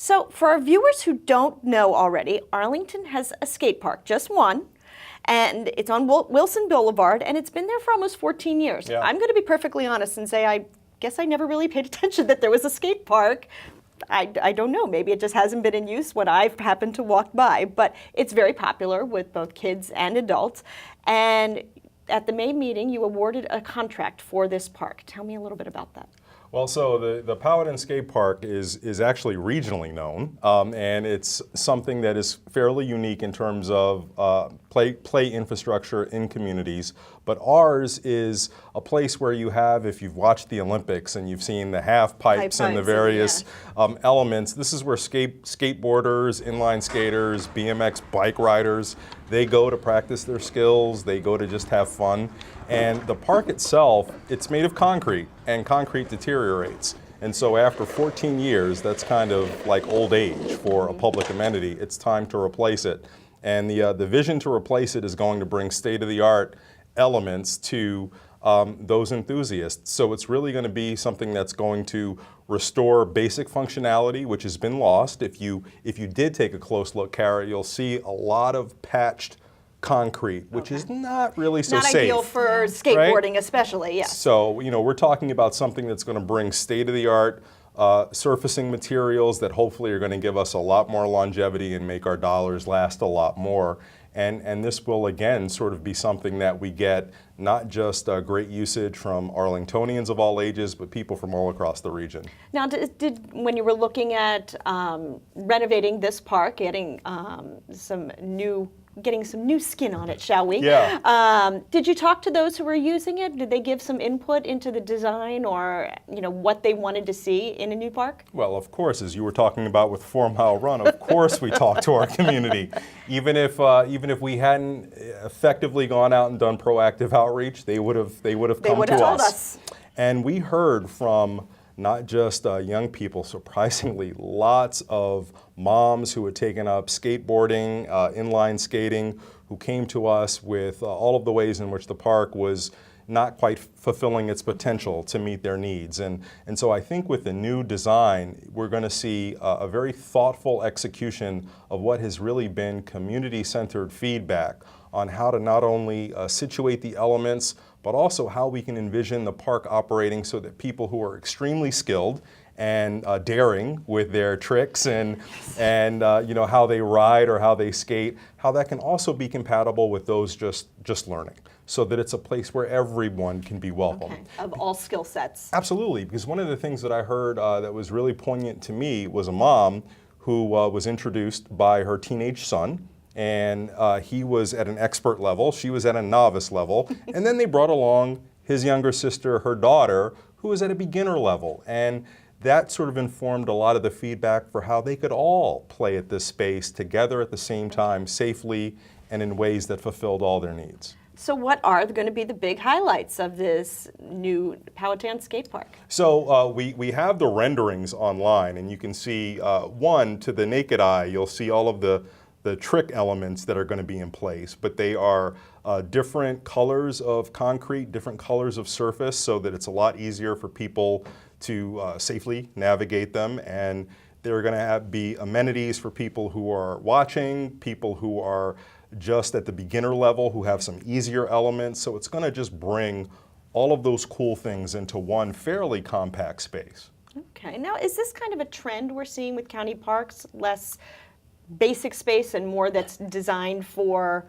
So for our viewers who don't know already, Arlington has a skate park, just one, and it's on Wilson Boulevard, and it's been there for almost 14 years. Yeah. I'm going to be perfectly honest and say I guess I never really paid attention that there was a skate park. I don't know, maybe it just hasn't been in use when I've happened to walk by, but it's very popular with both kids and adults. And at the May meeting, you awarded a contract for this park. Tell me a little bit about that. Well, so the Powhatan Skate Park is actually regionally known, and it's something that is fairly unique in terms of play infrastructure in communities. But ours is a place where you have, if you've watched the Olympics and you've seen the half pipes and the various elements, this is where skateboarders, inline skaters, BMX bike riders, they go to practice their skills, they go to just have fun. And the park itself, it's made of concrete, and concrete deteriorates. And so after 14 years, that's kind of like old age for a public amenity. It's time to replace it. And the vision to replace it is going to bring state-of-the-art elements to those enthusiasts. So it's really going to be something that's going to restore basic functionality, which has been lost. If you did take a close look, Kara, you'll see a lot of patched concrete, which is not really so safe. Not ideal for skateboarding, especially, yes. So, we're talking about something that's going to bring state-of-the-art surfacing materials that hopefully are going to give us a lot more longevity and make our dollars last a lot more. And this will, again, sort of be something that we get not just great usage from Arlingtonians of all ages, but people from all across the region. Now, when you were looking at renovating this park, getting some new skin on it, shall we? Yeah. Did you talk to those who were using it? Did they give some input into the design or what they wanted to see in a new park? Well, of course, as you were talking about with 4 Mile Run, of course we talked to our community. Even if we hadn't effectively gone out and done proactive outreach, they would have come to us. And we heard from not just young people, surprisingly, lots of moms who had taken up skateboarding, inline skating, who came to us with all of the ways in which the park was not quite fulfilling its potential to meet their needs. And so I think with the new design, we're going to see a very thoughtful execution of what has really been community-centered feedback on how to not only situate the elements, but also how we can envision the park operating so that people who are extremely skilled and daring with their tricks and how they ride or how they skate, how that can also be compatible with those just learning, so that it's a place where everyone can be welcome. Okay. Of all skill sets. Absolutely, because one of the things that I heard that was really poignant to me was a mom who was introduced by her teenage son. And he was at an expert level, she was at a novice level, and then they brought along his younger sister, her daughter, who was at a beginner level. And that sort of informed a lot of the feedback for how they could all play at this space together at the same time, safely and in ways that fulfilled all their needs. So what are going to be the big highlights of this new Powhatan skate park? So we have the renderings online, and you can see, one, to the naked eye, you'll see all of the trick elements that are going to be in place, but they are different colors of concrete, different colors of surface, so that it's a lot easier for people to safely navigate them. And there are going to be amenities for people who are watching, people who are just at the beginner level, who have some easier elements. So it's going to just bring all of those cool things into one fairly compact space. Okay, now is this kind of a trend we're seeing with county parks, less basic space and more that's designed for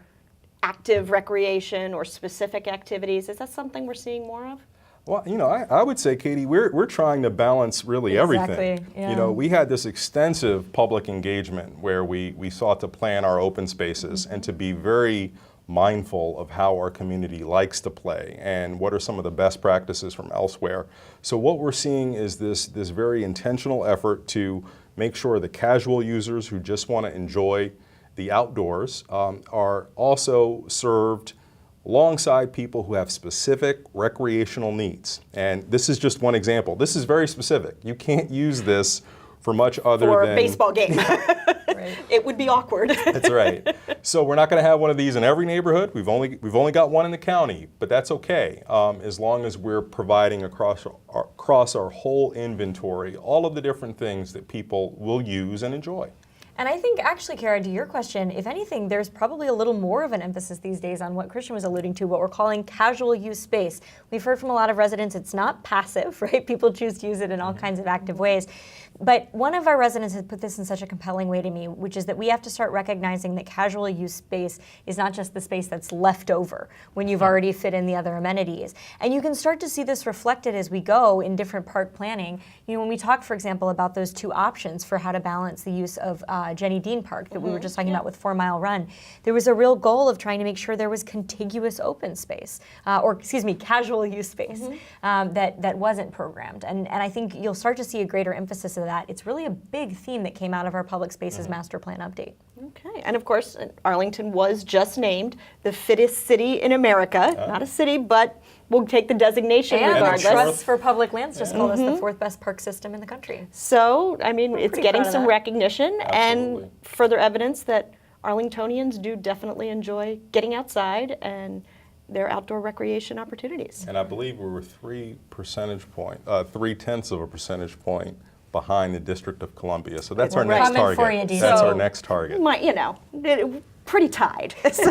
active recreation or specific activities? Is that something we're seeing more of? Well, I would say, Katie, we're trying to balance really everything. Yeah. We had this extensive public engagement where we sought to plan our open spaces and to be very mindful of how our community likes to play and what are some of the best practices from elsewhere. So what we're seeing is this very intentional effort to make sure the casual users who just want to enjoy the outdoors are also served alongside people who have specific recreational needs. And this is just one example. This is very specific. You can't use this for much other for than a baseball game. Right. It would be awkward. That's right. So we're not going to have one of these in every neighborhood. We've only got one in the county, but that's okay, as long as we're providing across our whole inventory all of the different things that people will use and enjoy. And I think actually, Kara, to your question, if anything, there's probably a little more of an emphasis these days on what Christian was alluding to, what we're calling casual use space. We've heard from a lot of residents it's not passive, right? People choose to use it in all kinds of active ways. But one of our residents has put this in such a compelling way to me, which is that we have to start recognizing that casual use space is not just the space that's left over when you've already fit in the other amenities. And you can start to see this reflected as we go in different park planning. You know, when we talk, for example, about those two options for how to balance the use of Jenny Dean Park that we were just talking about with 4 Mile Run, there was a real goal of trying to make sure there was contiguous open space, casual use space that wasn't programmed. And I think you'll start to see a greater emphasis of that. It's really a big theme that came out of our public spaces master plan update. Okay, and of course, Arlington was just named the fittest city in America. Not a city, but we'll take the designation And the regardless. Trust for Public Lands just called us the 4th best park system in the country. So, I mean, it's pretty getting proud of some that. recognition Absolutely. and further evidence that Arlingtonians do definitely enjoy getting outside and their outdoor recreation opportunities. And I believe we were 3/10 of a percentage point behind the District of Columbia. So that's our Right. next Coming target. for you, Dee. That's our So- next target. Pretty tied. So.